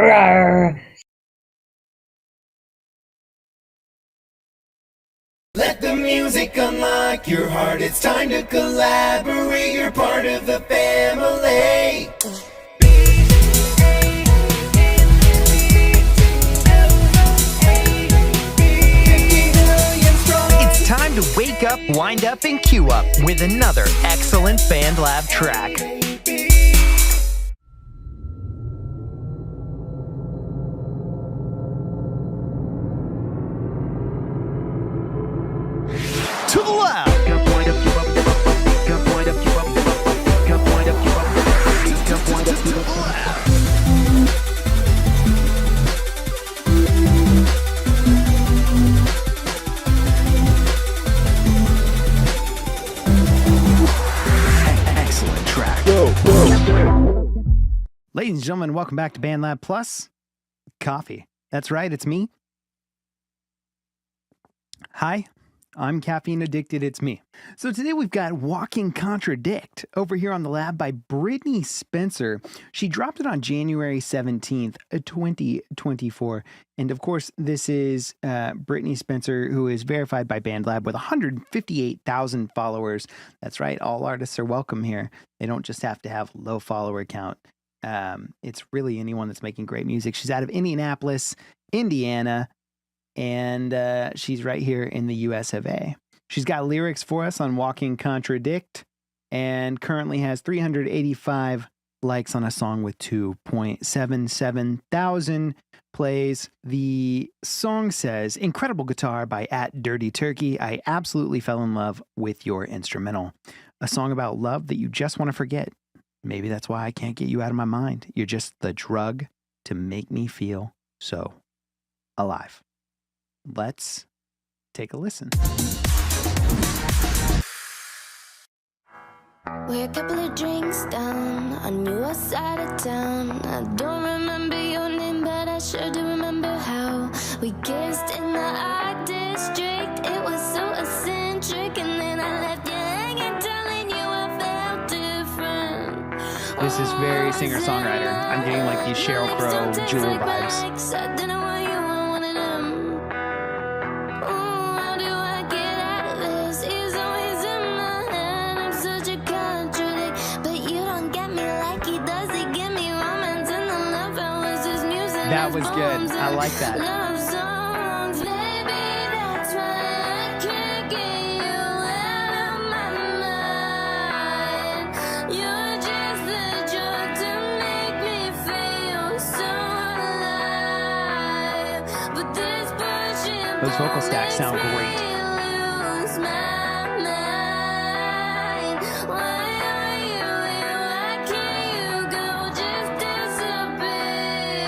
Let the music unlock your heart. It's time to collaborate. You're part of the family. It's time to wake up, wind up, and queue up with another excellent BandLab track. To the left. Excellent track. Ladies and gentlemen, welcome back to BandLab Plus Coffee. That's right, it's me. Hi, I'm caffeine addicted, it's me. So today we've got Walking Contradict over here on the lab by Brittany Spencer. She dropped it on January 17th, 2024. And of course, this is Brittany Spencer, who is verified by BandLab with 158,000 followers. That's right, all artists are welcome here. They don't just have to have low follower count. It's really anyone that's making great music. She's out of Indianapolis, Indiana. And she's right here in the US of A. She's got lyrics for us on Walking Contradict and currently has 385 likes on a song with 2.77 thousand plays. The song says, incredible guitar by @DirtyTurkey. I absolutely fell in love with your instrumental. A song about love that you just want to forget. Maybe that's why I can't get you out of my mind. You're just the drug to make me feel so alive. Let's take a listen. We're a couple of drinks down on your side of town. I don't remember your name, but I sure do remember how we kissed in the art district. It was so eccentric, and then I left you hanging, telling you I felt different. This is very singer-songwriter. I'm getting like these Sheryl Crow, Jewel vibes. I didn't want you, I wanted him. How do I get out of this? He's always in my head. I'm such a contradict, but you don't get me like he does. He give me romance and the love hours. His music. That was good. I like that. Love songs, maybe that's why I can't get you out of my mind. You're just the drug to make me feel so alive. But this pushing Those vocal stacks sound great. lose my mind. Why are you here? Why can't you go? Just disappear.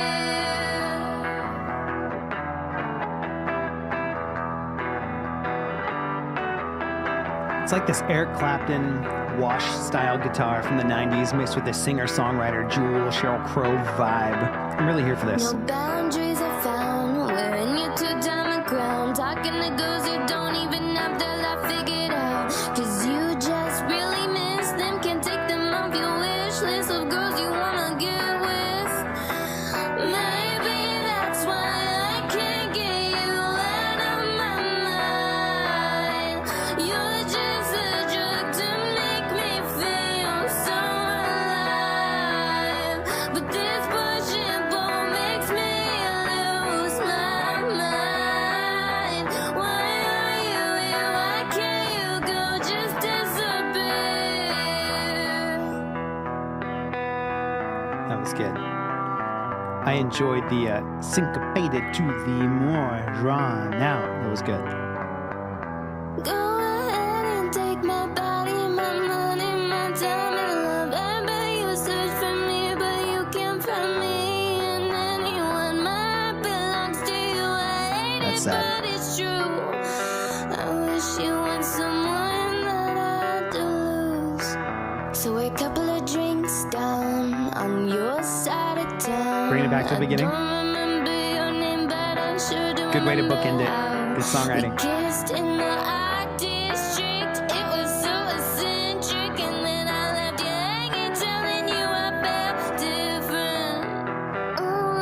It's like this Eric Clapton wash style guitar from the 90s mixed with this singer-songwriter Jewel, Sheryl Crow vibe. I'm really here for this. No boundaries are found. We're in your two-diamond crown. Talking to girls you don't even have their life figured out. 'Cause you just really miss them. Can't take them off your wish list of girls you wanna get with. Maybe that's why I can't get you out of my mind. You're just a drug to make me feel so alive. But this push and pull makes me lose my mind. Why are you here? Why can't you go? Just disappear. That was good. I enjoyed the syncopated to the more drawn out. That was good. Go ahead and take my body, my money, my time and love. I bet you search for me, but you can't find me. And anyone might belongs to you. I hate That's it, sad. but it's true. I wish you were someone that I had to lose. So we're a couple of drinks down on your side of town. Bringing it back to the beginning. I don't remember your name, but I sure do Good way to remember bookend it. how Good songwriting. we kissed in the art district. It was so eccentric, and then I left you hanging, telling you I felt different. Ooh,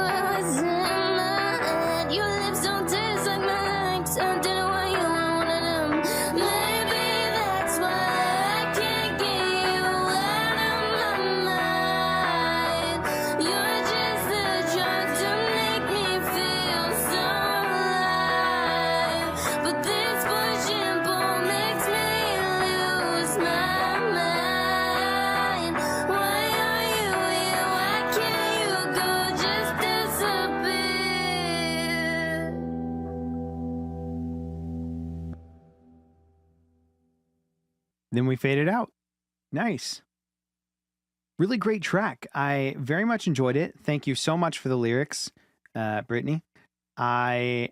Then we fade it out. Nice. Really great track. I very much enjoyed it. Thank you so much for the lyrics, Brittany. I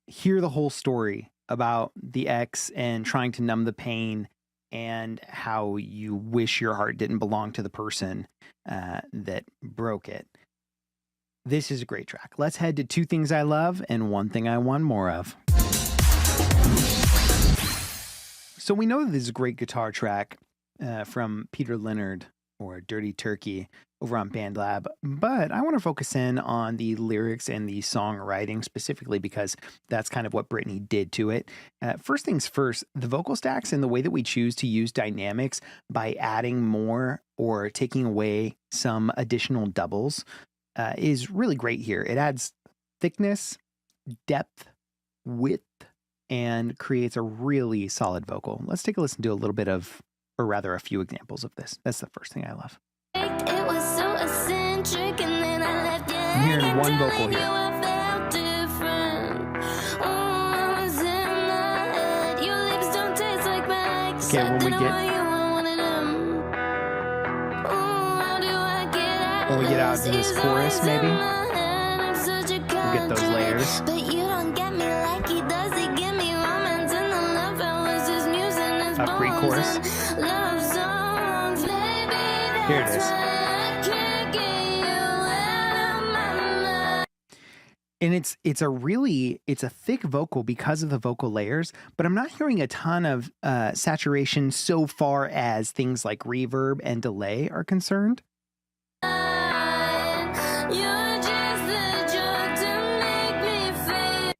hear the whole story about the ex and trying to numb the pain and how you wish your heart didn't belong to the person that broke it. This is a great track. Let's head to Two Things I Love and One Thing I Want More Of. So we know that this is a great guitar track from Peter Leonard or Dirty Turkey over on BandLab, but I want to focus in on the lyrics and the songwriting specifically because that's kind of what Brittany did to it. First things first, the vocal stacks and the way that we choose to use dynamics by adding more or taking away some additional doubles is really great here. It adds thickness, depth, width, and creates a really solid vocal. Let's take a listen to a little bit of, or rather a few examples of this. That's the first thing I love. It was so eccentric, and then I left you. I'm hearing one vocal here. Okay, when we get out to this chorus, maybe we'll get those layers. But you don't get me like he does. He give me romance and the love was his muse and his A pre-chorus. love songs. Baby, Here it is. why I can't get you out of my mind. And it's a thick vocal because of the vocal layers, but I'm not hearing a ton of saturation so far as things like reverb and delay are concerned. You're just a joke to make me feel.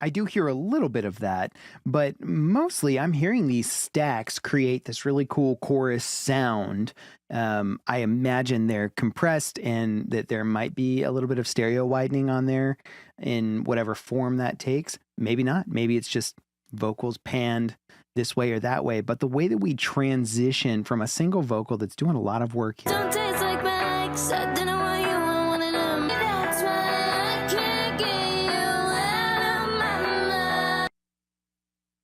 I do hear a little bit of that, but mostly I'm hearing these stacks create this really cool chorus sound. I imagine they're compressed and that there might be a little bit of stereo widening on there in whatever form that takes. Maybe not. Maybe it's just vocals panned this way or that way. But the way that we transition from a single vocal that's doing a lot of work here. Don't taste like my ex. I didn't want you, I wanted him. That's why I can't get you out of my mind.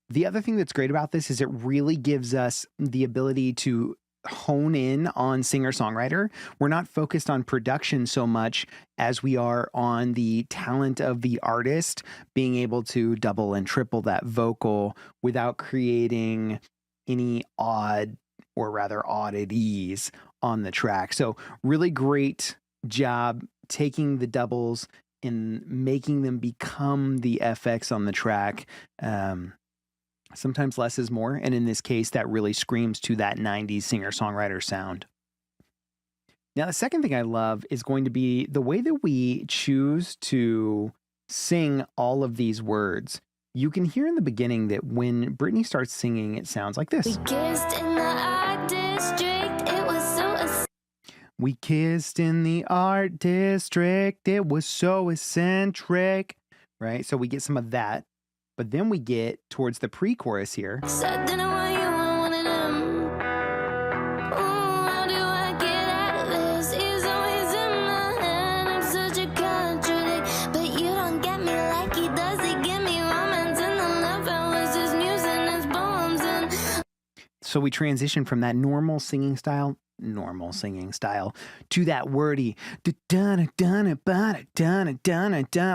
The other thing that's great about this is it really gives us the ability to hone in on singer-songwriter. We're not focused on production so much as we are on the talent of the artist being able to double and triple that vocal without creating any odd or rather oddities on the track. So really great job taking the doubles and making them become the FX on the track. Sometimes less is more, and in this case, that really screams to that 90s singer-songwriter sound. Now, the second thing I love is going to be the way that we choose to sing all of these words. You can hear in the beginning that when Brittany starts singing, it sounds like this. We kissed in the art district. It was so We kissed in the art district. It was so eccentric, right? So we get some of that. But then we get towards the pre-chorus here. I didn't want you, I wanted him. How do I get out of this? He's always in my head. I'm such a contradict. But you don't get me like he does. He give me romance and the love was his muse and his poems and. So we transition from that normal singing style to that wordy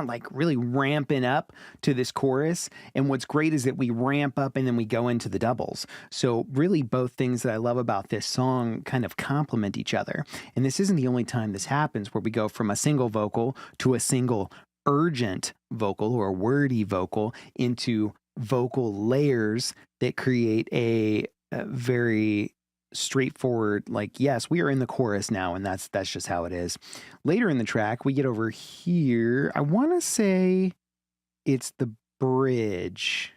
like really ramping up to this chorus. And what's great is that we ramp up and then we go into the doubles. So really both things that I love about this song kind of complement each other. And this isn't the only time this happens where we go from a single vocal to a single urgent vocal or wordy vocal into vocal layers that create a very straightforward, like, yes, we are in the chorus now, and that's just how it is. Later in the track, we get over here. I want to say it's the bridge,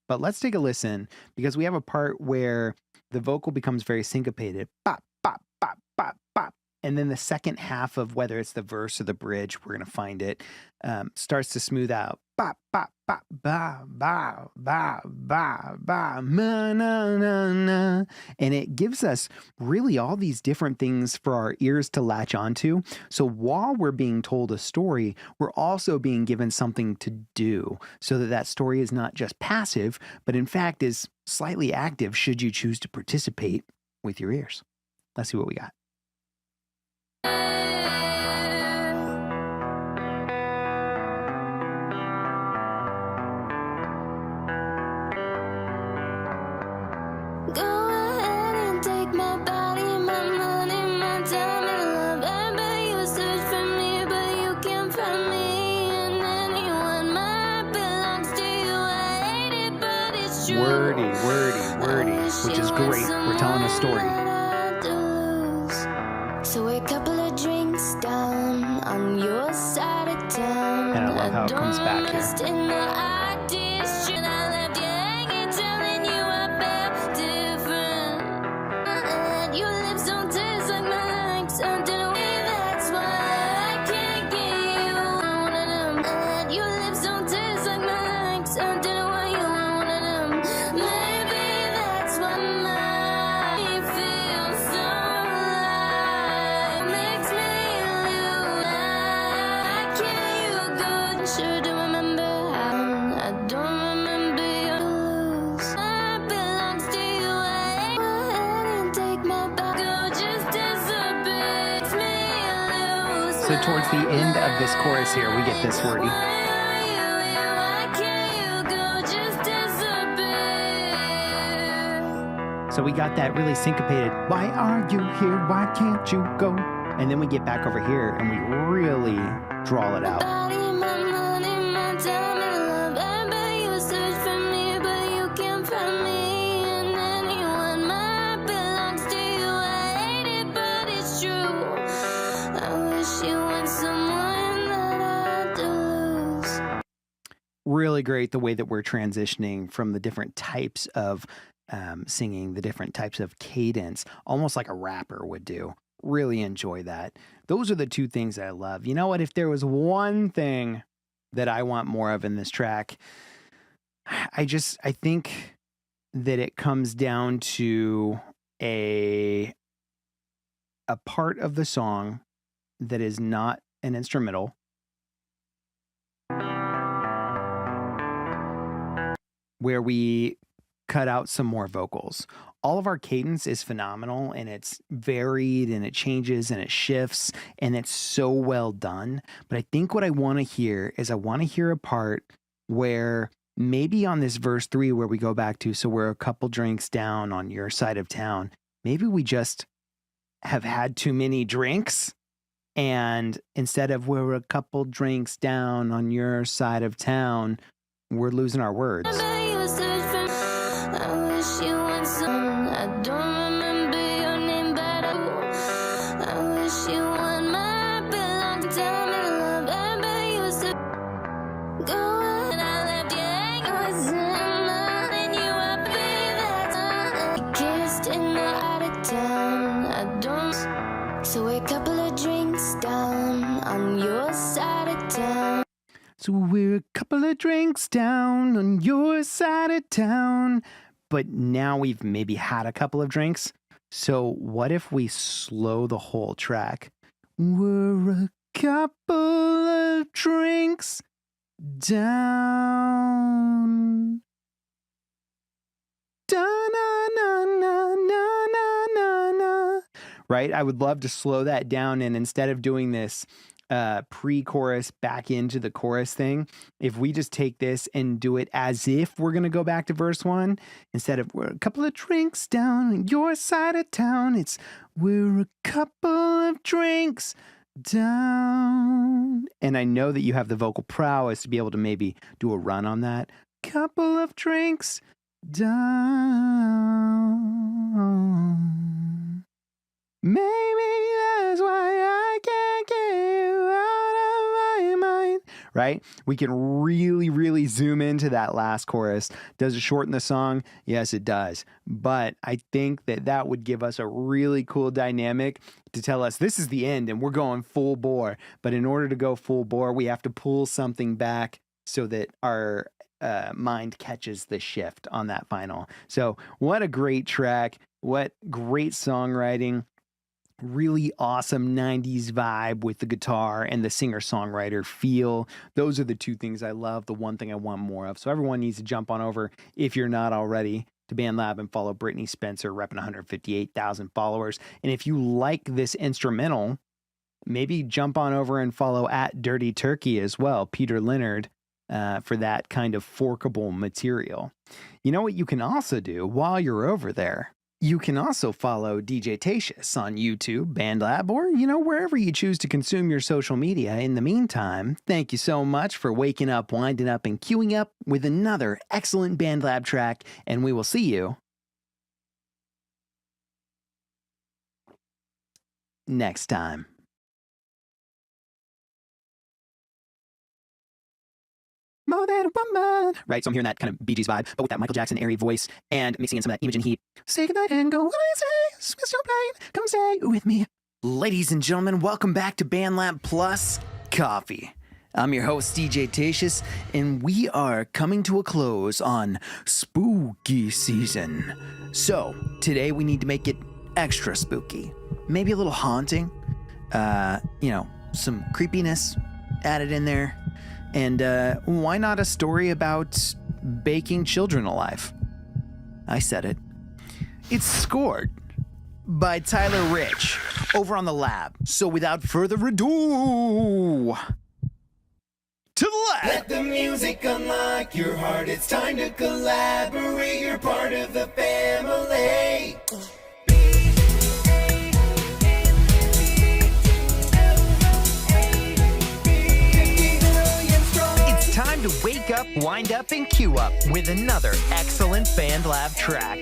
but let's take a listen because we have a part where the vocal becomes very syncopated. Bop, bop, bop, bop, bop. And then the second half of whether it's the verse or the bridge, we're going to find it, starts to smooth out. Bop, bop, bop, ba, ba, ba, ba, ba, na, na, na, na. And it gives us really all these different things for our ears to latch onto. So while we're being told a story, we're also being given something to do so that that story is not just passive, but in fact is slightly active should you choose to participate with your ears. Let's see what we got. Go ahead and take my body, my money, my time and love. I bet you search for me, but you can't find me. And anyone might belongs to you. I hate it, but it's true. Wordy, which is great. We're telling a story. So a couple of drinks down on your side of town. And I love how it comes back here. So towards the end of this chorus here, we get this wordy. So we got that really syncopated, why are you here, why can't you go? And then we get back over here and we really draw it out. Really great the way that we're transitioning from the different types of singing, the different types of cadence, almost like a rapper would do. Really enjoy that. Those are the two things that I love. You know what? If there was one thing that I want more of in this track, I think that it comes down to a part of the song that is not an instrumental, where we cut out some more vocals. All of our cadence is phenomenal and it's varied and it changes and it shifts and it's so well done. But I think what I want to hear is I want to hear a part where maybe on this verse 3 where we go back to, so we're a couple drinks down on your side of town, maybe we just have had too many drinks, and instead of we're a couple drinks down on your side of town, we're losing our words. So a couple of drinks down on your side of town. So we're a couple of drinks down on your side of town. But now we've maybe had a couple of drinks. So what if we slow the whole track? We're a couple of drinks down. Da-na-na-na-na-na-na. Right? I would love to slow that down, and instead of doing this pre-chorus back into the chorus thing, if we just take this and do it as if we're going to go back to verse 1, instead of we're a couple of drinks down on your side of town, it's we're a couple of drinks down. And I know that you have the vocal prowess to be able to maybe do a run on that. Couple of drinks down. Maybe that's why I can't get you out of my mind. Right? We can really, really zoom into that last chorus. Does it shorten the song? Yes, it does. But I think that that would give us a really cool dynamic to tell us this is the end and we're going full bore. But in order to go full bore, we have to pull something back so that our mind catches the shift on that final. So what a great track. What great songwriting. Really awesome 90s vibe with the guitar and the singer-songwriter feel. Those are the two things I love, the one thing I want more of. So everyone needs to jump on over, if you're not already, to BandLab and follow Brittany Spencer, repping 158,000 followers. And if you like this instrumental, maybe jump on over and follow at Dirty Turkey as well, Peter Leonard, for that kind of forkable material. You know what you can also do while you're over there? You can also follow DJ Tatious on YouTube, BandLab, or, wherever you choose to consume your social media. In the meantime, thank you so much for waking up, winding up, and queuing up with another excellent BandLab track, and we will see you next time. More than a woman. Right, so I'm hearing that kind of Bee Gees vibe, but with that Michael Jackson airy voice and mixing in some of that Imogen Heap. Say goodnight and go, what do I say? Swiss your plane, come stay with me. Ladies and gentlemen, welcome back to BandLab Plus Coffee. I'm your host, DJ Tatious, and we are coming to a close on spooky season. So, today we need to make it extra spooky. Maybe a little haunting. Some creepiness added in there. And why not a story about baking children alive? I said it. It's Scored by Tyler Rich over on the Lab. So without further ado, to the lab. Let the music unlock your heart. It's time to collaborate. You're part of the family. Time to wake up, wind up, and queue up with another excellent BandLab track.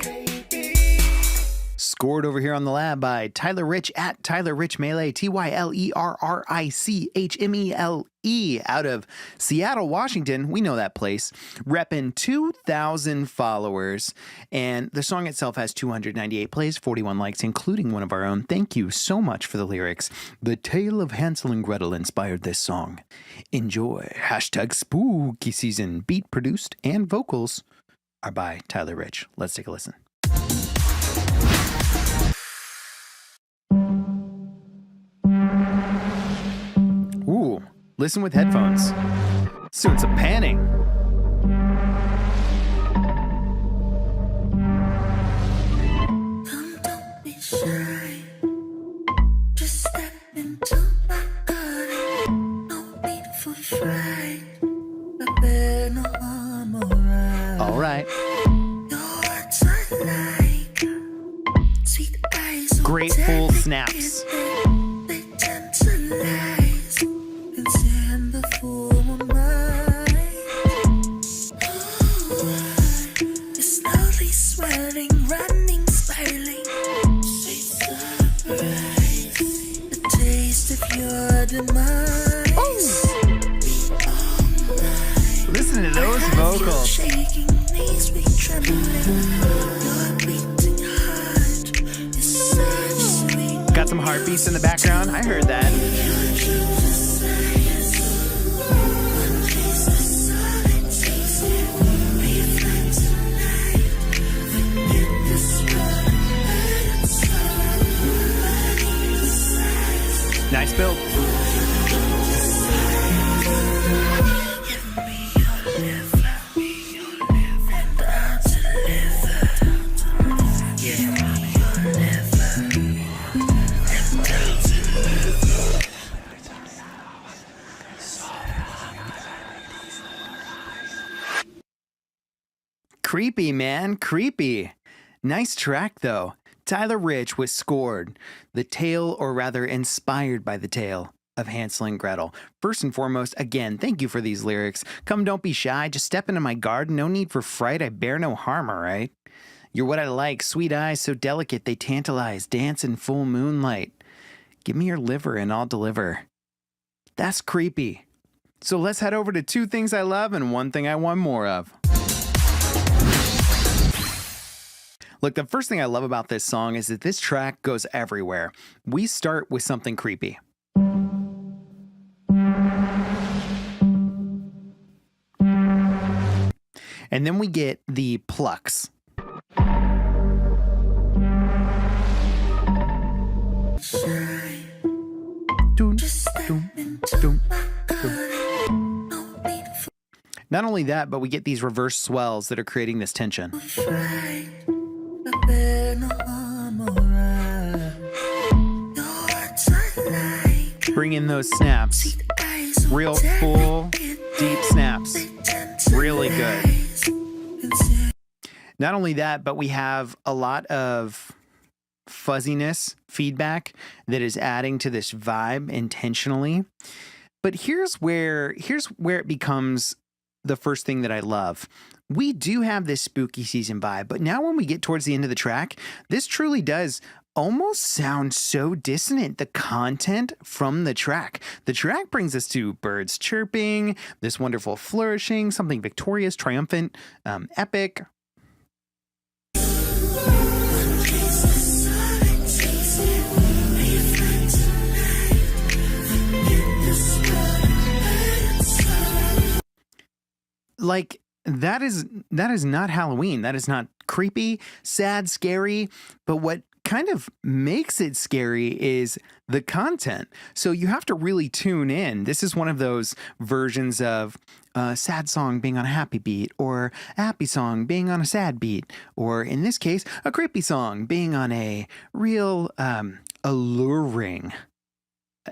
Scored over here on the Lab by Tyler Rich at Tyler Rich Melee, TYLERRICHMELE, out of Seattle, Washington. We know that place. Reppin' 2,000 followers. And the song itself has 298 plays, 41 likes, including one of our own. Thank you so much for the lyrics. The tale of Hansel and Gretel inspired this song. Enjoy. Hashtag spooky season. Beat produced and vocals are by Tyler Rich. Let's take a listen. Ooh, listen with headphones. Soon some panning. Don't be shy. Just step into my garden. No need for fright. I bear no harm around. All right. Your words are like sweet eyes. Grateful snaps. They tantalize and send the full mind. You're slowly swelling, running, spiraling. Sweet surprise, the taste of your demise. Listen to those vocals. Shaking, knees be trembling. Your beating heart is such sweet. Got some heartbeats in the background. I heard that. Nice build. Creepy, man. Creepy. Nice track, though. Tyler Rich was Scored, the tale, or rather inspired by the tale, of Hansel and Gretel. First and foremost, again, thank you for these lyrics. Come, don't be shy. Just step into my garden. No need for fright. I bear no harm, all right? You're what I like. Sweet eyes, so delicate they tantalize. Dance in full moonlight. Give me your liver and I'll deliver. That's creepy. So let's head over to two things I love and one thing I want more of. Look, the first thing I love about this song is that this track goes everywhere. We start with something creepy. And then we get the plucks. Doom, doom, doom, doom. Not only that, but we get these reverse swells that are creating this tension. Fright. Bring in those snaps. Real full, deep snaps. Really good. Not only that, but we have a lot of fuzziness feedback that is adding to this vibe intentionally. But here's where it becomes the first thing that I love. We do have this spooky season vibe, but now when we get towards the end of the track, this truly does almost sound so dissonant, the content from the track. The track brings us to birds chirping, this wonderful flourishing, something victorious, triumphant, epic. Like, that is not Halloween. That is not creepy, sad, scary. But what kind of makes it scary is the content. So you have to really tune in. This is one of those versions of a sad song being on a happy beat, or a happy song being on a sad beat, or in this case, a creepy song being on a real alluring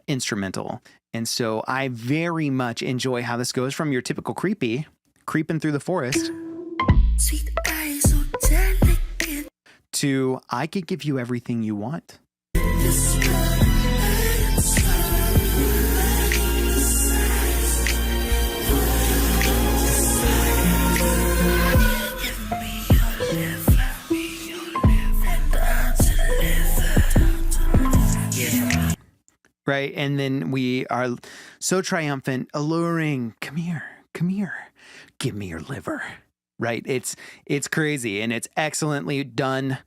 instrumental. And so I very much enjoy how this goes from your typical creeping through the forest Sweet eyes so delicate. to I could give you everything you want. Right, and then we are so triumphant, alluring. Come here, give me your liver. Right, it's crazy, and it's excellently done,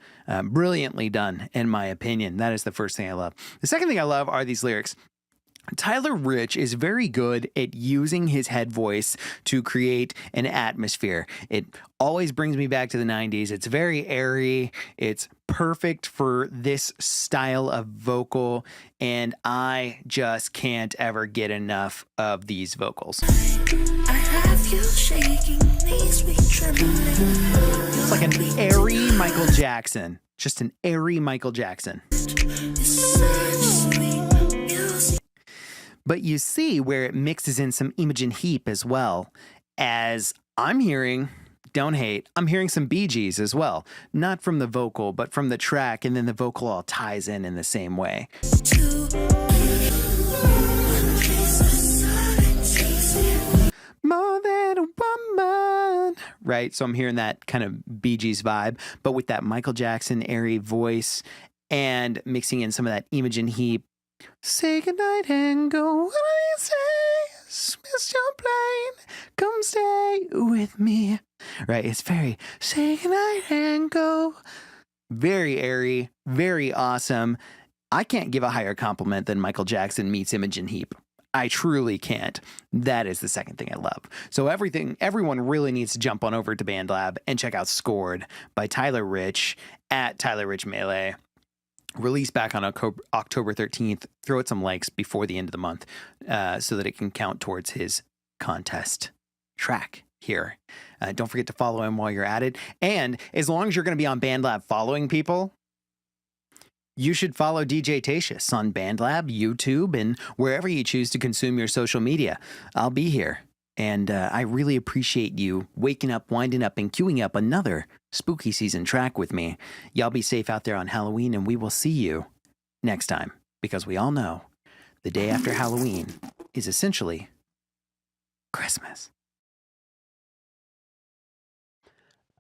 brilliantly done, in my opinion. That is the first thing I love. The second thing I love are these lyrics. Tyler Rich is very good at using his head voice to create an atmosphere. It always brings me back to the 90s. It's very airy. It's perfect for this style of vocal, and I just can't ever get enough of these vocals. I have you shaking, makes me trembling. It's like an airy Michael Jackson. Just an airy Michael Jackson. It's such sweet music. But you see where it mixes in some Imogen Heap as well, as I'm hearing, don't hate, I'm hearing some Bee Gees as well. Not from the vocal, but from the track, and then the vocal all ties in the same way. More than a woman. Right, so I'm hearing that kind of Bee Gees vibe, but with that Michael Jackson airy voice and mixing in some of that Imogen Heap. Say goodnight and go. What do you say? Miss your plane. Come stay with me. Right, it's very say goodnight and go. Very airy, very awesome. I can't give a higher compliment than Michael Jackson meets Imogen Heap. I truly can't. That is the second thing I love. So everyone really needs to jump on over to BandLab and check out Scored by Tyler Rich at Tyler Rich Melee. Released back on October 13th. Throw it some likes before the end of the month so that it can count towards his contest track here. Don't forget to follow him while you're at it. And as long as you're going to be on BandLab following people, you should follow DJ Tatious on BandLab, YouTube, and wherever you choose to consume your social media. I'll be here. And I really appreciate you waking up, winding up, and queuing up another spooky season track with me. Y'all be safe out there on Halloween, and we will see you next time. Because we all know the day after Halloween is essentially Christmas.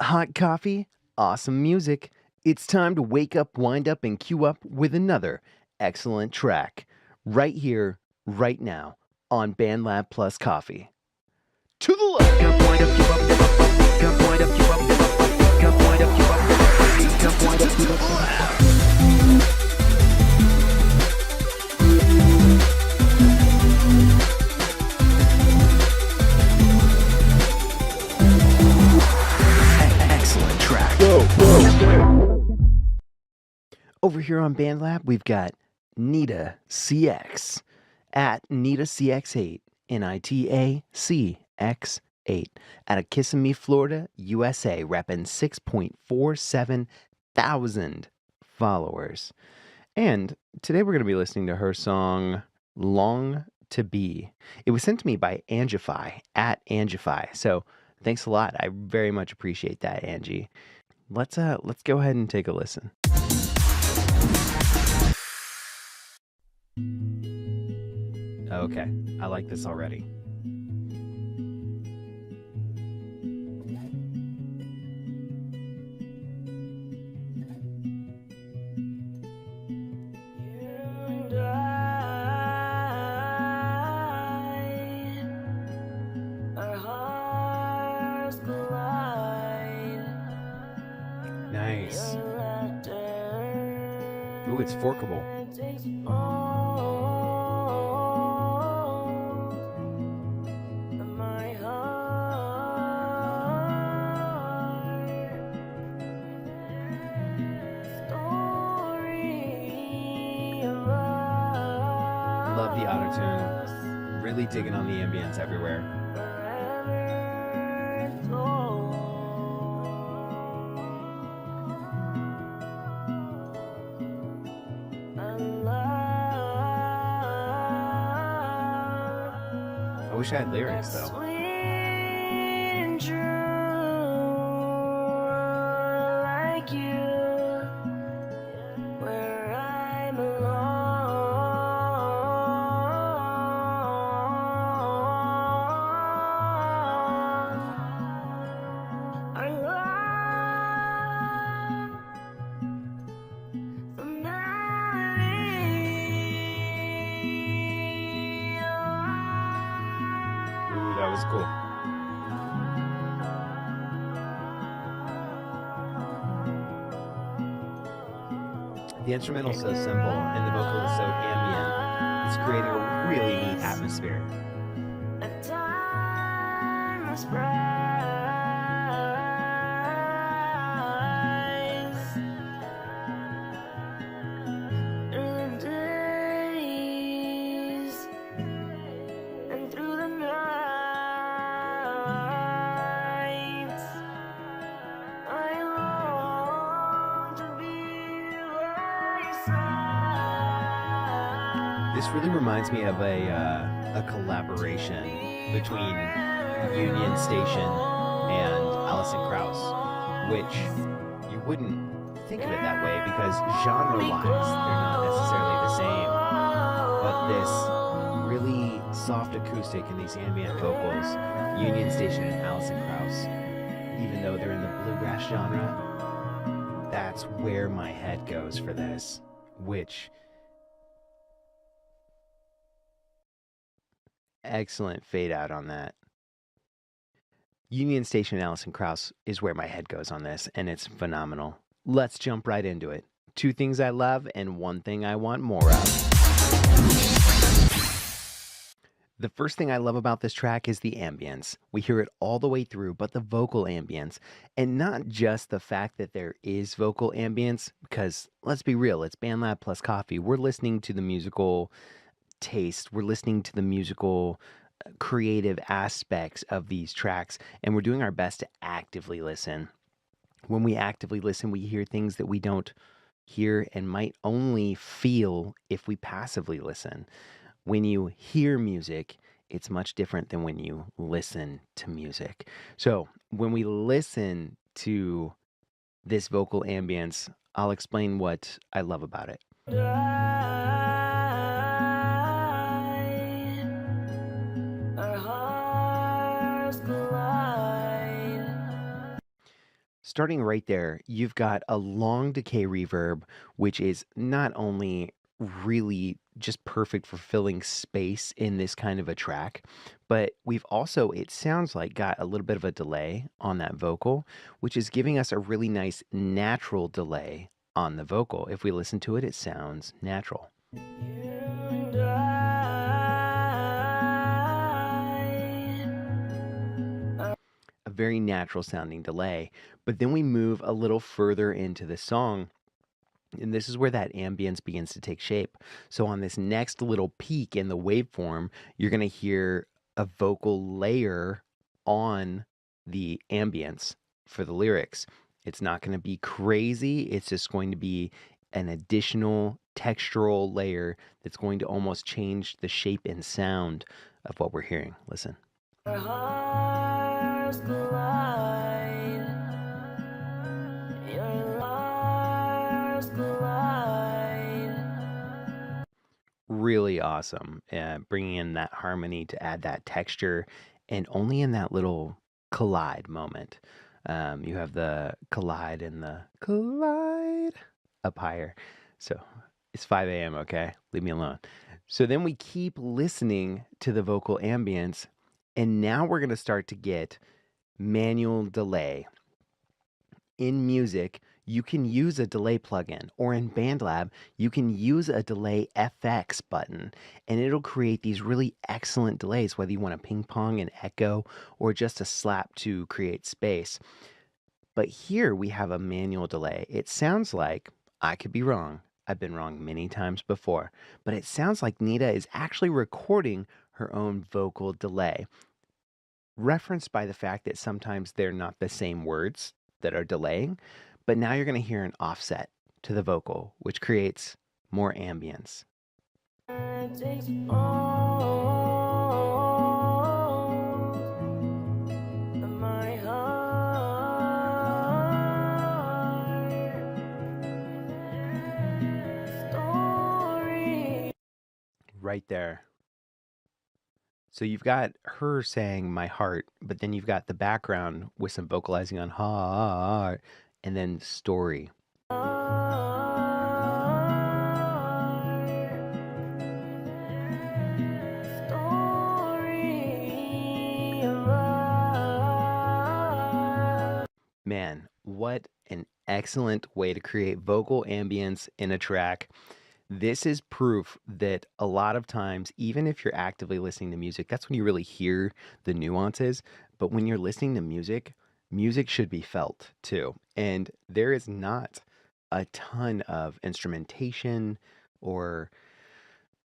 Hot coffee, awesome music. It's time to wake up, wind up, and queue up with another excellent track. Right here, right now, on BandLab Plus Coffee. To the left. Got wind up, queue up, got wind up, queue up, got wind up, queue up, got wind up, queue up. Excellent track. Over here on BandLab, we've got Nita CX at Nita CX8, NITACX8, out of Kissimmee, Florida, USA, repping 6.47 thousand followers. And today we're going to be listening to her song Long to Be. It was sent to me by Angified at Angified. So thanks a lot. I very much appreciate that, Angie. Let's go ahead and take a listen. Okay, I like this already. Nice. Ooh, it's forkable. Love the autotune. Really digging on the ambience everywhere. I wish I had lyrics though. That was cool. The instrumental's so simple and the vocal is so ambient. It's creating a really neat atmosphere. This really reminds me of a collaboration between Union Station and Alison Krauss, which you wouldn't think of it that way because genre-wise they're not necessarily the same. But this really soft acoustic and these ambient vocals, Union Station and Alison Krauss, even though they're in the bluegrass genre, that's where my head goes for this, which... Excellent fade out on that. Union Station and Alison Krauss is where my head goes on this, and it's phenomenal. Let's jump right into it. 2 things I love and 1 thing I want more of. The first thing I love about this track is the ambience. We hear it all the way through, but the vocal ambience. And not just the fact that there is vocal ambience, because let's be real, it's BandLab plus coffee. We're listening to the musical taste, we're listening to the musical creative aspects of these tracks, and we're doing our best to actively listen. When we actively listen, we hear things that we don't hear and might only feel if we passively listen. When you hear music, it's much different than when you listen to music. So when we listen to this vocal ambience, I'll explain what I love about it. Starting right there, you've got a long decay reverb, which is not only really just perfect for filling space in this kind of a track, but we've also, it sounds like, got a little bit of a delay on that vocal, which is giving us a really nice natural delay on the vocal. If we listen to it, it sounds natural. A very natural sounding delay. But then we move a little further into the song, and this is where that ambience begins to take shape. So on this next little peak in the waveform, you're going to hear a vocal layer on the ambience for the lyrics. It's not going to be crazy. It's just going to be an additional textural layer that's going to almost change the shape and sound of what we're hearing. Listen. Our hearts collide. Your hearts collide. Really awesome. Bringing in that harmony to add that texture, and only in that little collide moment. You have the collide and the collide up higher. So it's 5 a.m., okay? Leave me alone. So then we keep listening to the vocal ambience, and now we're going to start to get manual delay. In music, you can use a delay plugin, or in BandLab, you can use a delay FX button, and it'll create these really excellent delays, whether you want to ping pong and echo or just a slap to create space. But here we have a manual delay. It sounds like, I could be wrong, I've been wrong many times before, but it sounds like Nita is actually recording her own vocal delay, referenced by the fact that sometimes they're not the same words that are delaying, but now you're going to hear an offset to the vocal, which creates more ambience. Right there. So you've got her saying my heart, but then you've got the background with some vocalizing on heart, and then story. Man, what an excellent way to create vocal ambience in a track. This is proof that a lot of times, even if you're actively listening to music, that's when you really hear the nuances. But when you're listening to music, music should be felt too. And there is not a ton of instrumentation, or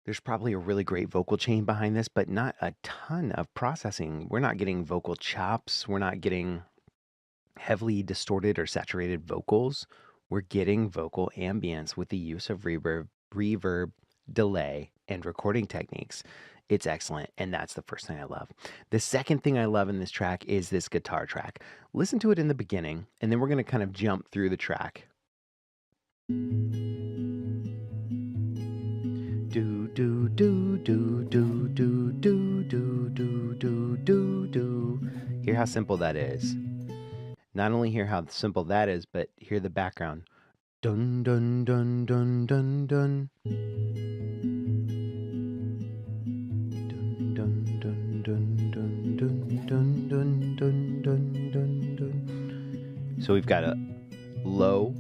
there's probably a really great vocal chain behind this, but not a ton of processing. We're not getting vocal chops. We're not getting heavily distorted or saturated vocals. We're getting vocal ambience with the use of reverb, delay, and recording techniques. It's excellent, and that's the first thing I love. The second thing I love in this track is this guitar track. Listen to it in the beginning, and then we're going to kind of jump through the track. Do do do do do do do do do do do do. Hear how simple that is. Not only hear how simple that is, but hear the background. Dun dun dun dun dun dun. Dun dun dun dun dun dun dun dun dun dun dun dun. So we've got a low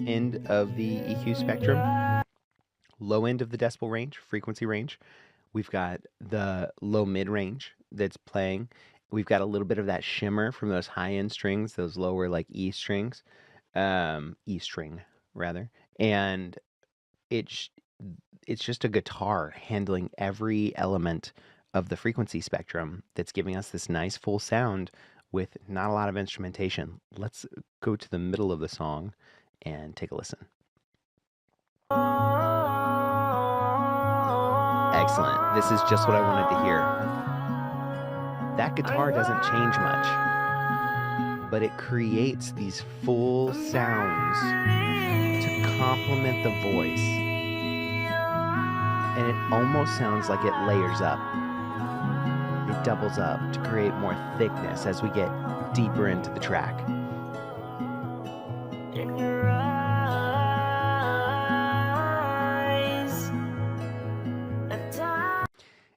end of the EQ spectrum, low end of the decibel range, frequency range. We've got the low mid range that's playing. We've got a little bit of that shimmer from those high end strings, those lower like E strings, E string rather, and it's just a guitar handling every element of the frequency spectrum that's giving us this nice full sound with not a lot of instrumentation. Let's go to the middle of the song and take a listen. Excellent. This is just what I wanted to hear. That guitar doesn't change much, but it creates these full sounds to complement the voice. And it almost sounds like it layers up. It doubles up to create more thickness as we get deeper into the track. In your eyes,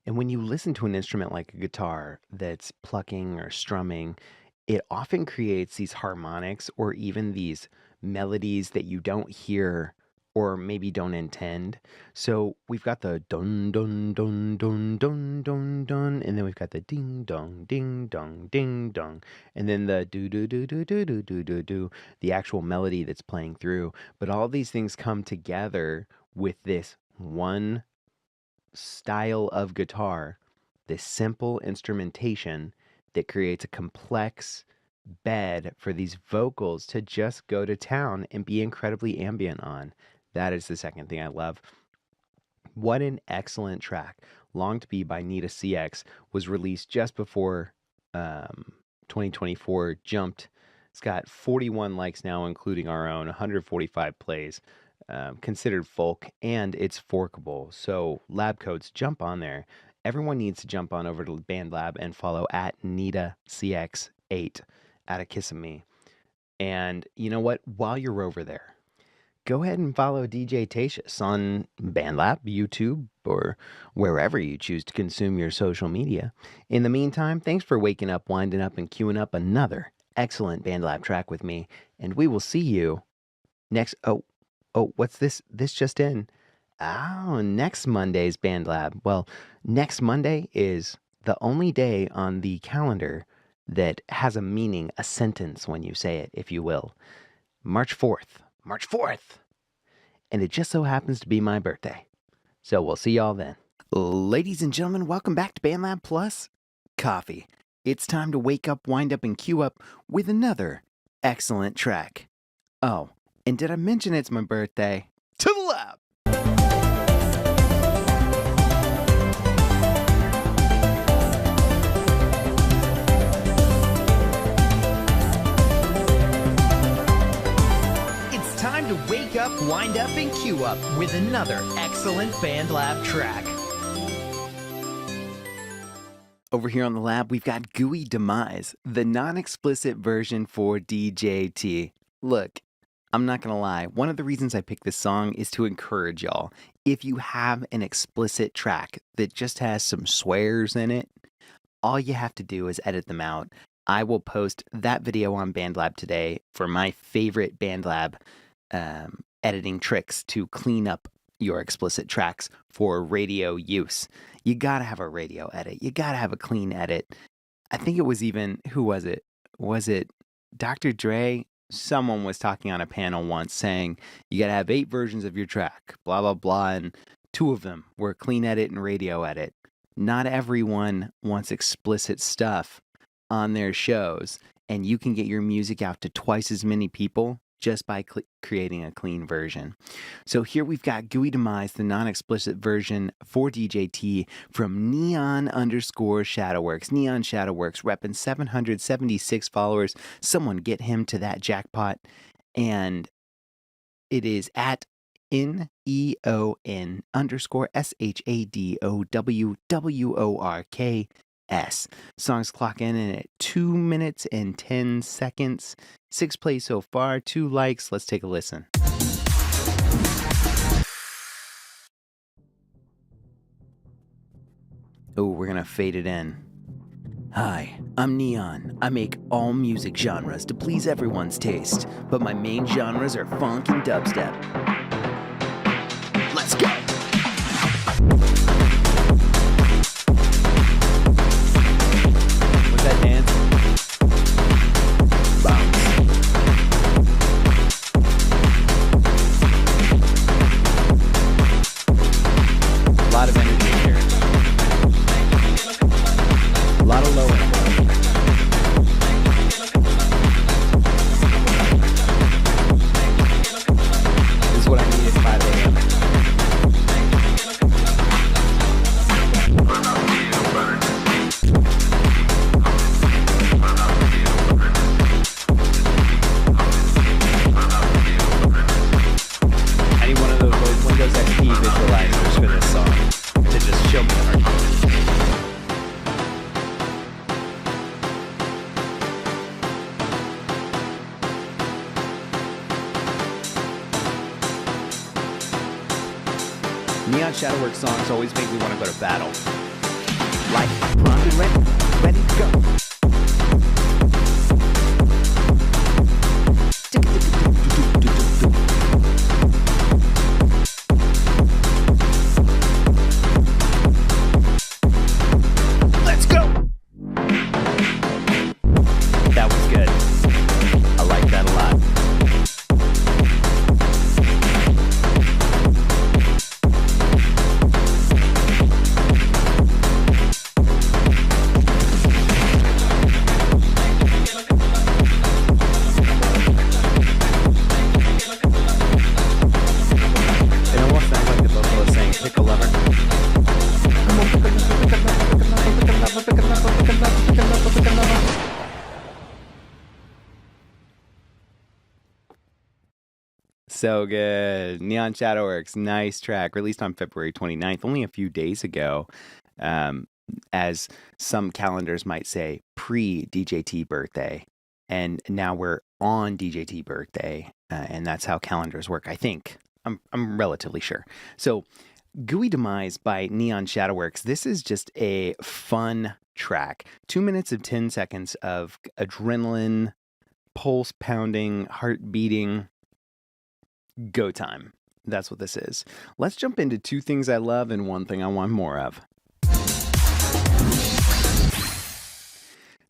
and when you listen to an instrument like a guitar that's plucking or strumming, it often creates these harmonics or even these melodies that you don't hear or maybe don't intend. So we've got the dun dun dun dun dun dun dun, and then we've got the ding dong ding dong ding dong, and then the do do do do do do do do do, the actual melody that's playing through. But all these things come together with this one style of guitar, this simple instrumentation that creates a complex bed for these vocals to just go to town and be incredibly ambient on. That is the second thing I love. What an excellent track. Long to Be by Nita CX was released just before 2024 jumped. It's got 41 likes now, including our own, 145 plays, considered folk, and it's forkable. So lab coats, jump on there. Everyone needs to jump on over to BandLab and follow at NitaCX8 at a kiss of me. And you know what? While you're over there, go ahead and follow DJ Tatious on BandLab, YouTube, or wherever you choose to consume your social media. In the meantime, thanks for waking up, winding up, and queuing up another excellent BandLab track with me, and we will see you next... Oh, what's this? This just in. Oh, next Monday's BandLab. Well, next Monday is the only day on the calendar that has a meaning, a sentence when you say it, if you will. March 4th. March 4th! And it just so happens to be my birthday. So we'll see y'all then. Ladies and gentlemen, welcome back to BandLab Plus Coffee. It's time to wake up, wind up, and queue up with another excellent track. Oh, and did I mention it's my birthday? To the lab! Time to wake up, wind up, and queue up with another excellent BandLab track. Over here on the lab, we've got Gooey Demise, the non-explicit version for DJT. Look, I'm not gonna lie, one of the reasons I picked this song is to encourage y'all. If you have an explicit track that just has some swears in it, all you have to do is edit them out. I will post that video on BandLab today for my favorite BandLab editing tricks to clean up your explicit tracks for radio use. You gotta have a radio edit. You gotta have a clean edit. I think it was even, who was it? Was it Dr. Dre? Someone was talking on a panel once saying, you gotta have 8 versions of your track, blah, blah, blah, and 2 of them were clean edit and radio edit. Not everyone wants explicit stuff on their shows, and you can get your music out to twice as many people just by creating a clean version. So here we've got Gooey Demise, the non-explicit version for DJT from Neon_Shadowworks. Neon Shadowworks repping 776 followers. Someone get him to that jackpot. And it is at NEON_SHADOWWORKS. Songs clock in at 2 minutes and 10 seconds. 6 plays so far, 2 likes. Let's take a listen. Oh, we're gonna fade it in. Hi, I'm Neon. I make all music genres to please everyone's taste, but my main genres are funk and dubstep. Let's go! What's that dance? Bounce. A lot of energy here. A lot of low energy. This is what I need at 5 a.m. I need one of those Windows XP visualizers for this song to just show me the harmony. Neon Shadowworks songs always make me want to go to battle. Like, primed and ready to go. Let's go! That was good. I like that a lot. So good. Neon Shadowworks, nice track, released on February 29th, only a few days ago. As some calendars might say, pre-DJT birthday. And now we're on DJT birthday, and that's how calendars work, I think. I'm relatively sure. So, Gooey Demise by Neon Shadowworks. This is just a fun track. 2 minutes of 10 seconds of adrenaline, pulse pounding, heart beating, go time. That's what this is. Let's jump into two things I love and one thing I want more of.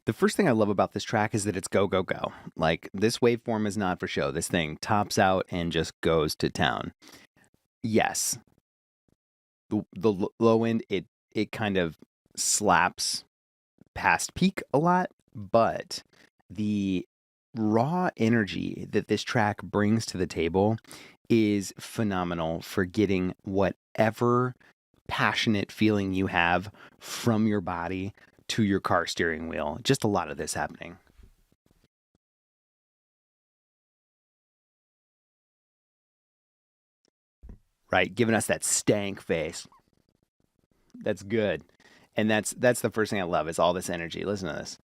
The first thing I love about this track is that it's go, go, go. Like, this waveform is not for show. This thing tops out and just goes to town. Yes, the low end, it kind of slaps past peak a lot, but the raw energy that this track brings to the table is phenomenal for getting whatever passionate feeling you have from your body to your car steering wheel. Just a lot of this happening. Right, giving us that stank face. That's good. And that's the first thing I love is all this energy. Listen to this.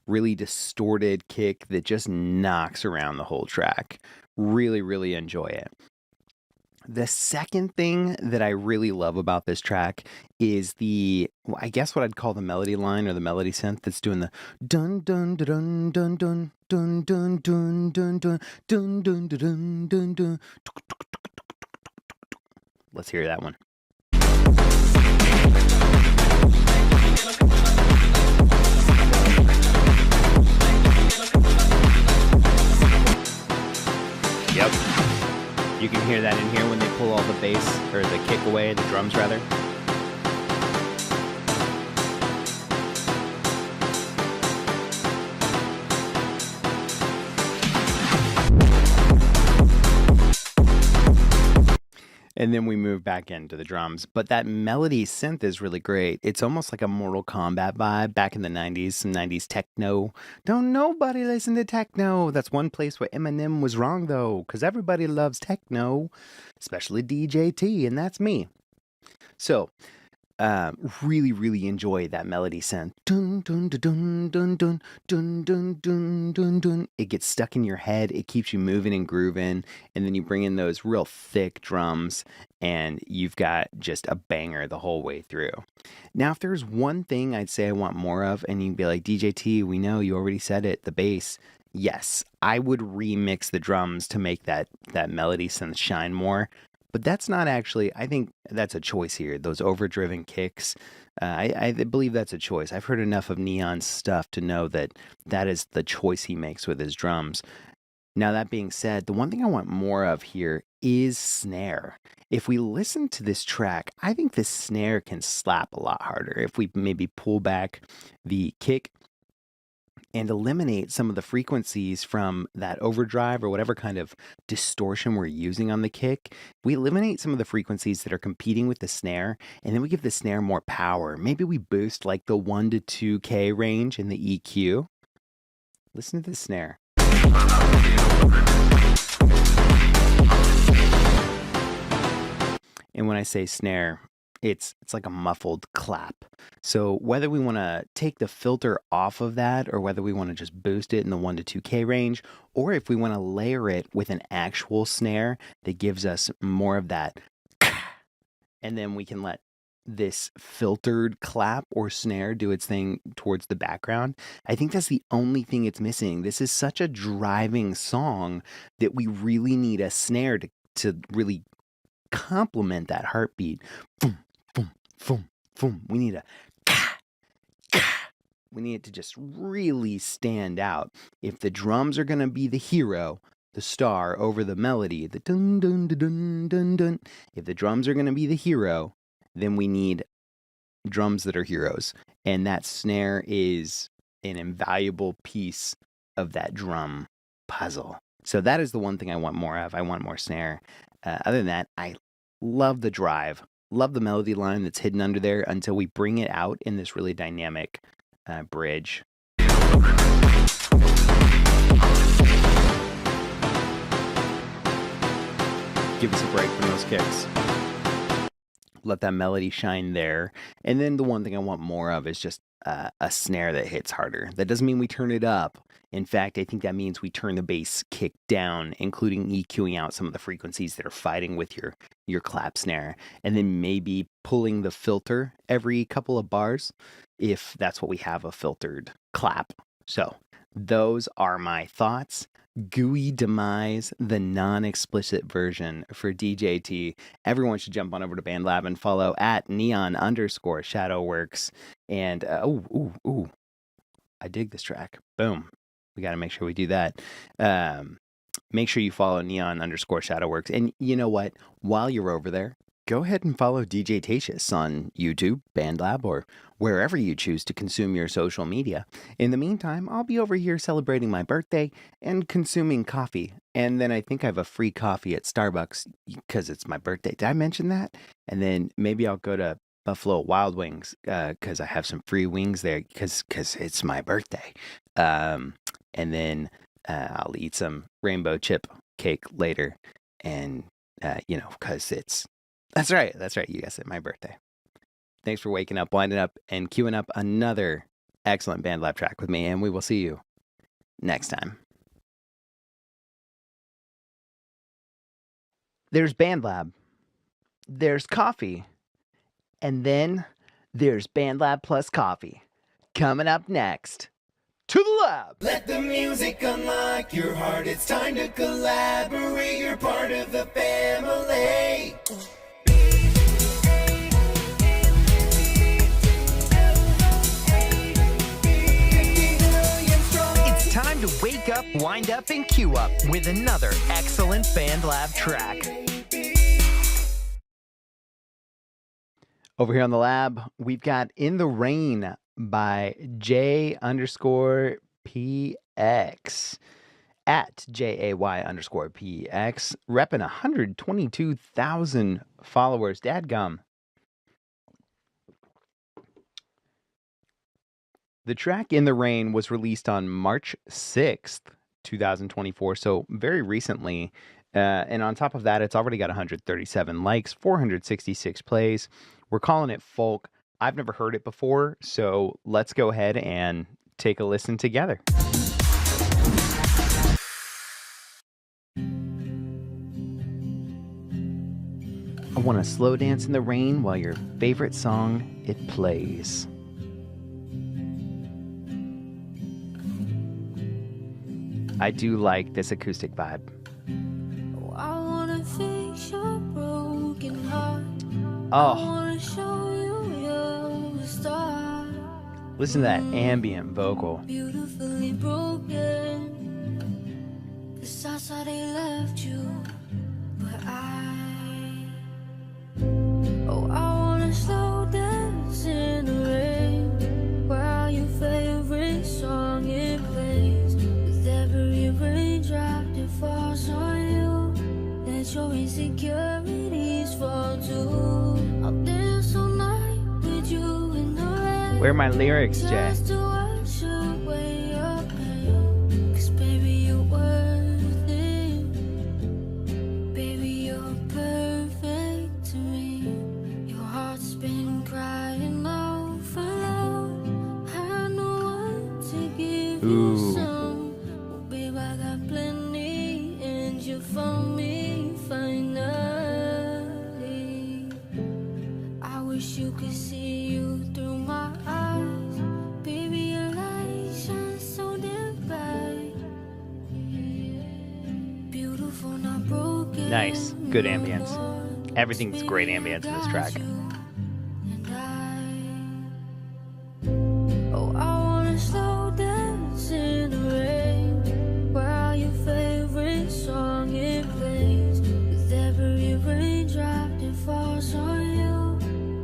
Really distorted kick that just knocks around the whole track. Really, really enjoy it. The second thing that I really love about this track is I guess what I'd call the melody line or the melody synth that's doing the dun dun dun dun dun dun dun dun dun dun dun dun dun dun dun. Let's hear that one. Yep. You can hear that in here when they pull all the bass, or the kick away, the drums rather. And then we move back into the drums. But that melody synth is really great. It's almost like a Mortal Kombat vibe back in the 90s, some 90s techno. Don't nobody listen to techno. That's one place where Eminem was wrong, though, because everybody loves techno, especially DJT, and that's me. So, really, really enjoy that melody synth. Dun, dun, dun, dun, dun, dun, dun, dun, dun, dun. It gets stuck in your head. It keeps you moving and grooving. And then you bring in those real thick drums, and you've got just a banger the whole way through. Now, if there's one thing I'd say I want more of, and you'd be like, DJT, we know you already said it, the bass. Yes, I would remix the drums to make that melody synth shine more. But that's not actually, I think that's a choice here. Those overdriven kicks, I believe that's a choice. I've heard enough of Neon's stuff to know that is the choice he makes with his drums. Now, that being said, the one thing I want more of here is snare. If we listen to this track, I think the snare can slap a lot harder. If we maybe pull back the kick and eliminate some of the frequencies from that overdrive or whatever kind of distortion we're using on the kick. We eliminate some of the frequencies that are competing with the snare, and then we give the snare more power. Maybe we boost like the 1 to 2K range in the EQ. Listen to the snare. And when I say snare, it's like a muffled clap. So whether we want to take the filter off of that or whether we want to just boost it in the 1 to 2K range, or if we want to layer it with an actual snare that gives us more of that, and then we can let this filtered clap or snare do its thing towards the background. I think that's the only thing it's missing. This is such a driving song that we really need a snare to really complement that heartbeat. Boom, boom, boom, boom. We need we need it to just really stand out. If the drums are going to be the hero, the star over the melody, the dun dun dun dun dun dun. If the drums are going to be the hero, then we need drums that are heroes. And that snare is an invaluable piece of that drum puzzle. So that is the one thing I want more of. I want more snare. Other than that, I love the drive Love the melody line that's hidden under there until we bring it out in this really dynamic bridge. Give us a break from those kicks. Let that melody shine there. And then the one thing I want more of is just a snare that hits harder. That doesn't mean we turn it up. In fact, I think that means we turn the bass kick down, including EQing out some of the frequencies that are fighting with your clap snare. And then maybe pulling the filter every couple of bars, if that's what we have, a filtered clap. So those are my thoughts. Gooey Demise, the non-explicit version for DJT. Everyone should jump on over to BandLab and follow at neon_shadowworks. And, I dig this track. Boom. We got to make sure we do that. Make sure you follow neon_shadowworks. And you know what? While you're over there, go ahead and follow DJ Tatious on YouTube, BandLab, or wherever you choose to consume your social media. In the meantime, I'll be over here celebrating my birthday and consuming coffee. And then I think I have a free coffee at Starbucks because it's my birthday. Did I mention that? And then maybe I'll go to Buffalo Wild Wings because I have some free wings there because it's my birthday. And then I'll eat some rainbow chip cake later. And, because it's... That's right. You guessed it. My birthday. Thanks for waking up, winding up, and queuing up another excellent BandLab track with me, and we will see you next time. There's BandLab. There's coffee. And then there's BandLab plus coffee. Coming up next. To the lab! Let the music unlock your heart. It's time to collaborate. You're part of the family. Time to wake up, wind up, and queue up with another excellent BandLab track. Over here on the lab, we've got In the Rain by J_PX at JAY_PX, repping 122,000 followers. Dadgum. The track In the Rain was released on March 6th, 2024, so very recently. And on top of that, it's already got 137 likes, 466 plays. We're calling it folk. I've never heard it before, so let's go ahead and take a listen together. I want to slow dance in the rain while your favorite song, it plays. I do like this acoustic vibe. Oh, I wanna fix your broken heart. I Oh, wanna show you your star. listen to that ambient vocal. Beautifully broken. 'Cause I saw they left you, but oh, I wanna slow dance in the rain while your favorite song it plays. With every raindrop that falls on you, let your insecurities fall too. I'll dance all night with you in the rain. Where are my lyrics, Jay? Just to wash away your pain. 'Cause baby, you're worth it. Baby, you're perfect to me. Your heart's been crying out for love. I know what to give Ooh. you some. Well, babe, I got plenty, and you found me finally. I wish you could see you through my eyes. Baby, your light shines so damn bright. Beautiful, not broken. Nice. Good ambience. Everything's great ambience in this track. Oh, I wanna slow dance in the rain while your favorite song it plays. With every raindrop that falls on you,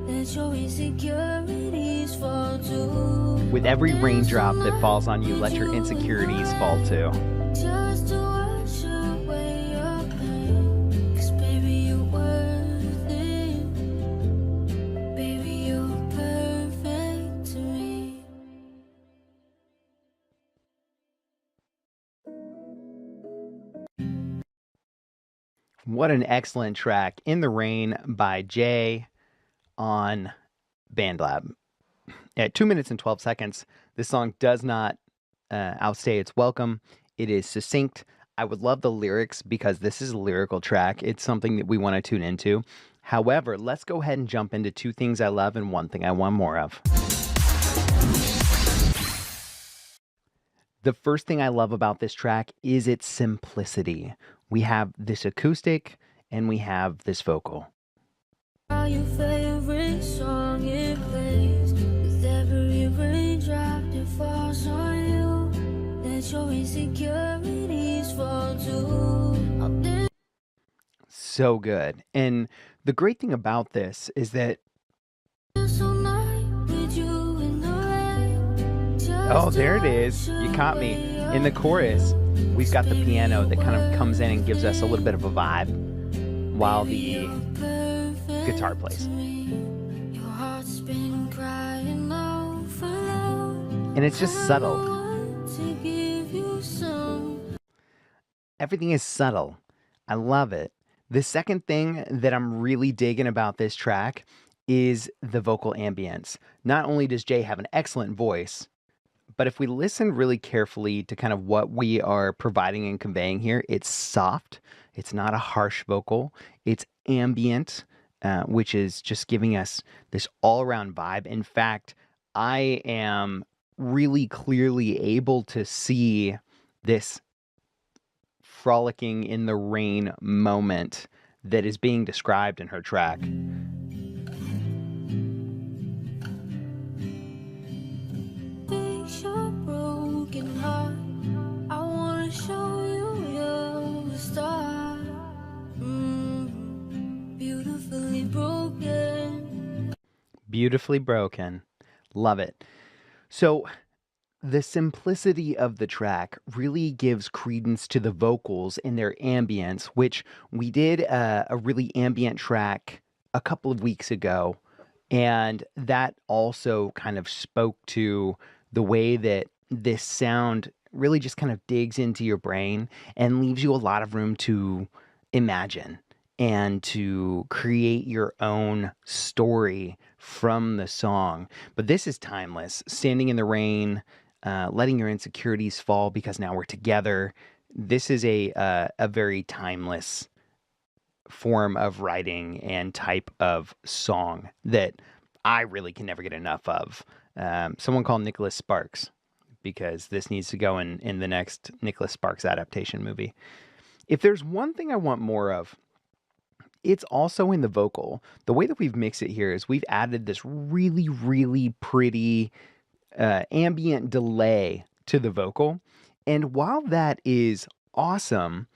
let your insecurities fall too. With every raindrop that falls on you, let your insecurities fall too. Just to wash away your pain. 'Cause baby, you're worth it. What an excellent track. In the Rain by Jay on BandLab. At 2 minutes and 12 seconds, this song does not outstay its welcome. It is succinct. I would love the lyrics because this is a lyrical track. It's something that we want to tune into. However, let's go ahead and jump into two things I love and one thing I want more of. The first thing I love about this track is its simplicity. We have this acoustic and we have this vocal. How your favorite song it plays with every raindrop that falls on you. Let your insecurities fall too. So good. And the great thing about this is that oh, there it is. You caught me. In the chorus, we've got the piano that kind of comes in and gives us a little bit of a vibe while the guitar plays. And it's just subtle. Everything is subtle. I love it. The second thing that I'm really digging about this track is the vocal ambience. Not only does Jay have an excellent voice, but if we listen really carefully to kind of what we are providing and conveying here, it's soft. It's not a harsh vocal. It's ambient, which is just giving us this all-around vibe. In fact, I am really clearly able to see this frolicking in the rain moment that is being described in her track. Beautifully broken. Love it. So the simplicity of the track really gives credence to the vocals and their ambience, which we did a really ambient track a couple of weeks ago. And that also kind of spoke to the way that this sound really just kind of digs into your brain and leaves you a lot of room to imagine and to create your own story from the song. But this is timeless. Standing in the Rain, letting your insecurities fall because now we're together. This is a very timeless form of writing and type of song that I really can never get enough of. Someone called Nicholas Sparks, because this needs to go in the next Nicholas Sparks adaptation movie. If there's one thing I want more of, it's also in the vocal. The way that we've mixed it here is we've added this really, really pretty ambient delay to the vocal. And while that is awesome,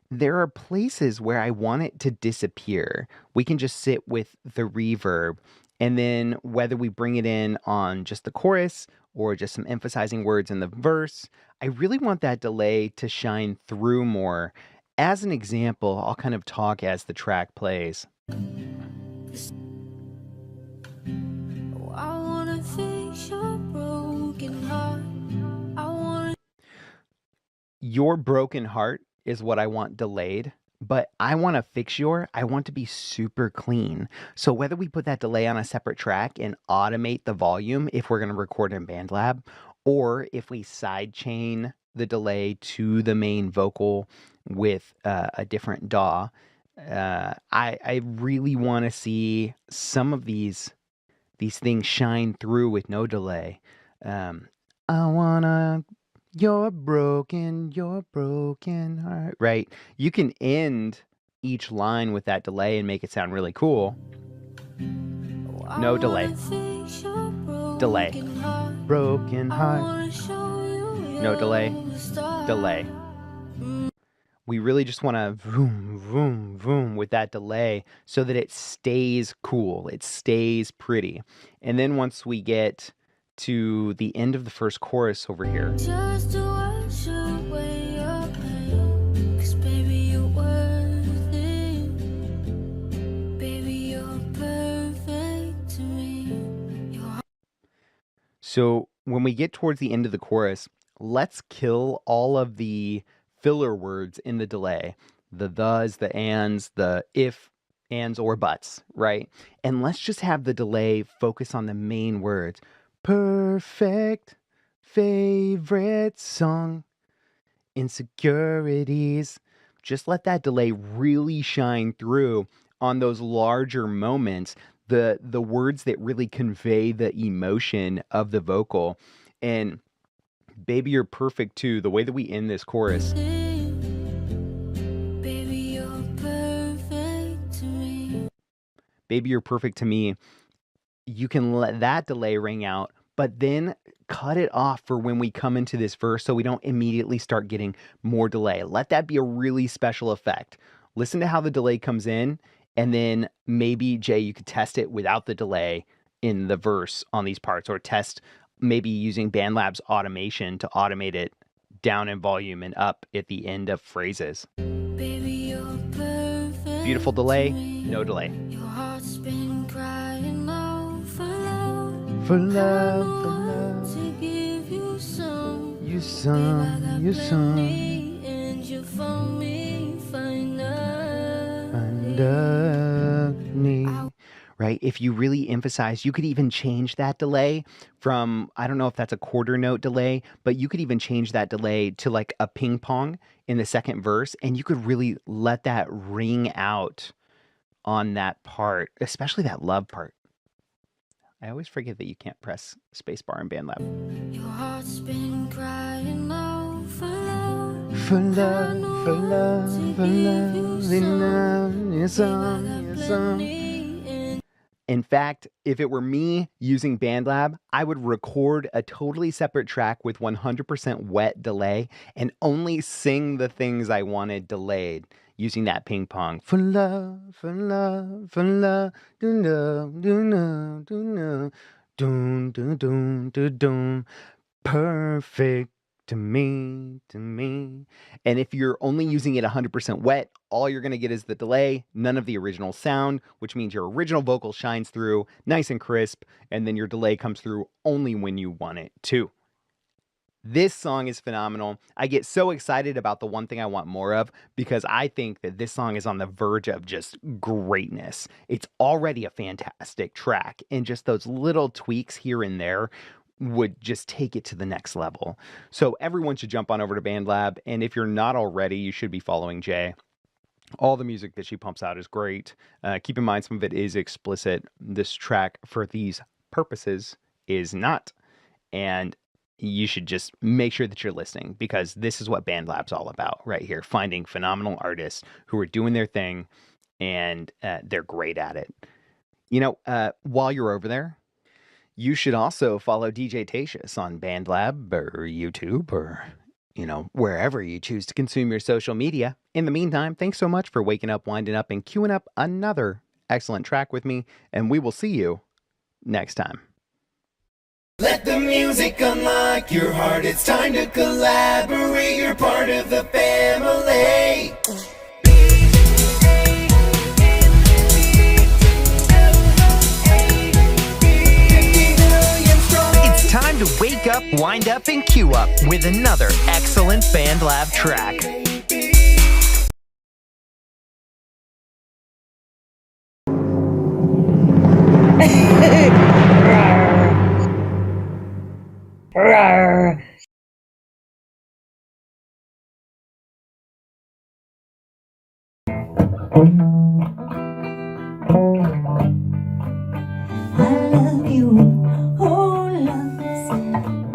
there are places where I want it to disappear. We can just sit with the reverb, and then whether we bring it in on just the chorus or just some emphasizing words in the verse, I really want that delay to shine through more. As an example, I'll kind of talk as the track plays. I wanna fix your broken heart. Your broken heart is what I want delayed, but I want to fix I want to be super clean. So whether we put that delay on a separate track and automate the volume if we're going to record in BandLab, or if we sidechain the delay to the main vocal with a different DAW, I really want to see some of these things shine through with no delay. I wanna, you're broken heart, right? You can end each line with that delay and make it sound really cool. No delay. Delay. Broken heart. No delay. Delay. We really just want to vroom, vroom, vroom with that delay so that it stays cool. It stays pretty. And then once we get to the end of the first chorus over here, Just to wash away your pain, 'cause baby you're worth it. Baby you're perfect to me. so when we get towards the end of the chorus, let's kill all of the filler words in the delay. the thes, the ands, the if, ands, or buts, right? And let's just have the delay focus on the main words. Perfect favorite song, insecurities. Just let that delay really shine through on those larger moments, the words that really convey the emotion of the vocal. And Baby You're Perfect too, the way that we end this chorus. Baby, you're perfect to me. Baby You're Perfect to me. You can let that delay ring out, but then cut it off for when we come into this verse so we don't immediately start getting more delay. Let that be a really special effect. Listen to how the delay comes in, and then maybe, Jay, you could test it without the delay in the verse on these parts, or test maybe using BandLab's automation to automate it down in volume and up at the end of phrases. Baby, you're perfect. Beautiful delay, no delay. Your heart's been crying out for love. For love, for love. To give you some. You some, you some. And you found me finally. Me. Right? If you really emphasize, you could even change that delay from, I don't know if that's a quarter note delay, but you could even change that delay to like a ping pong in the second verse, and you could really let that ring out on that part, especially that love part. I always forget that you can't press spacebar in BandLab. Your heart's been crying out for love. For love, for love, for love, enough, yes, some. In fact, if it were me using BandLab, I would record a totally separate track with 100% wet delay and only sing the things I wanted delayed using that ping pong. For love, for love, for love, do no, do no, do no, doom, doom, doom, doom, doom. Perfect to me, to me. And if you're only using it 100% wet, all you're going to get is the delay, none of the original sound, which means your original vocal shines through nice and crisp, and then your delay comes through only when you want it to. This song is phenomenal. I get so excited about the one thing I want more of because I think that this song is on the verge of just greatness. It's already a fantastic track, and just those little tweaks here and there would just take it to the next level. So everyone should jump on over to BandLab, and if you're not already, you should be following Jay. All the music that she pumps out is great. Keep in mind, some of it is explicit. This track, for these purposes, is not. And you should just make sure that you're listening, because this is what BandLab's all about right here. Finding phenomenal artists who are doing their thing, and they're great at it. You know, while you're over there, you should also follow DJ Tatious on BandLab or YouTube or, you know, wherever you choose to consume your social media. In the meantime, thanks so much for waking up, winding up, and queuing up another excellent track with me, and we will see you next time. Let the music unlock your heart. It's time to collaborate. You're part of the family. It's time to wake up, wind up, and queue up with another excellent BandLab track. I love you, oh loves.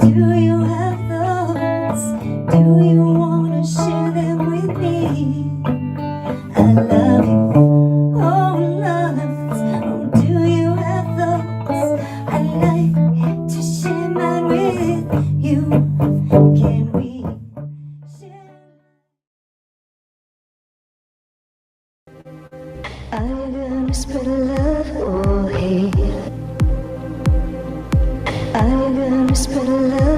Do you have thoughts? Do you wanna share them with me? I love you, oh loves. Oh, do you have thoughts? I'd like to share mine with you. Can we share? Are you gonna spread love or hate? Are you gonna spread love?